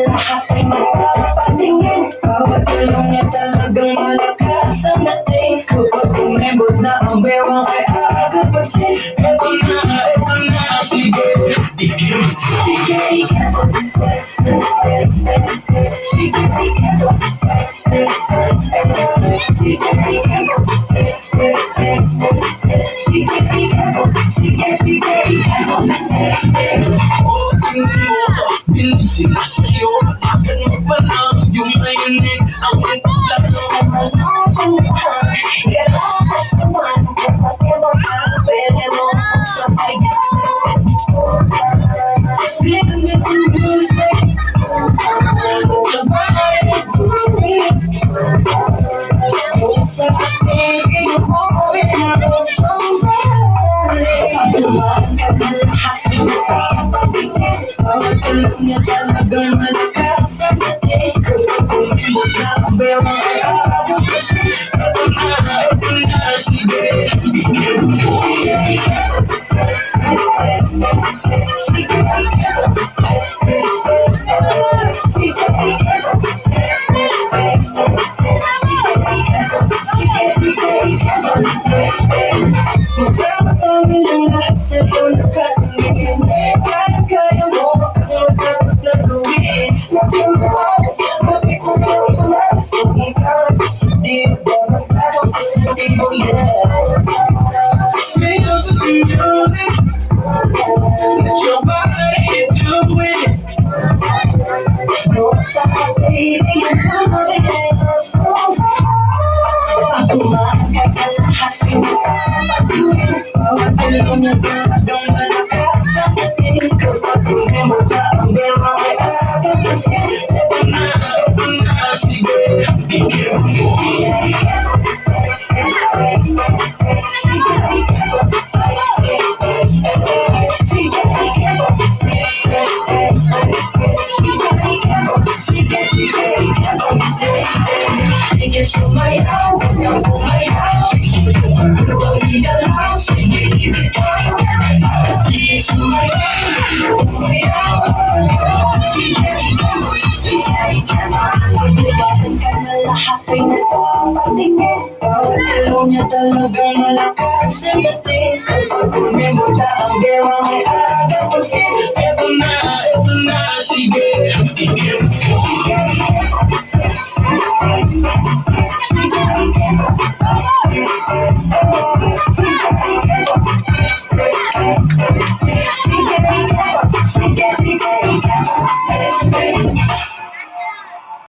Lahat ay magpapatingin. Bawat tulong niya talagang malakas ang dating. Kapag umembot na ang bewang ay agapasin. Eto na, sige. Sige, sige, Bilisin na sa'yo, akin mo pa lang yung ayunin ang pagkakalo. Tulog niya talagang malakas ang dating. Kapag umibot na ang bewang ay agapasin. Eto na, sige. Magkakatawi ng lahat sa'yo nakatingin. Kaya mo ang dapat na gawin. Lagyan mo ako sa tabi ko na wala. Hindi ka positibo, magkakaroon positibo, yeah. Feel the music, let your body do it. Go sa baby, you're moving so far. Ako lahat ay magpapatingin. Bawat tulong niya talagang malakas ang dating. Kapag umembot na ang bewang ay agapasin. Eto na, sige. Sige, sumayaw, umayaw. Sige, galaw. Sige, ibig ka. Sige, sumayaw, umayaw. Sige, Pagkakataon ka na lahat ay nagpapatingin. Bawat tulong niya talagang malakas ang dating. Kapag umembot na ang bewang ay agapasin. Eto na, sige. Sige.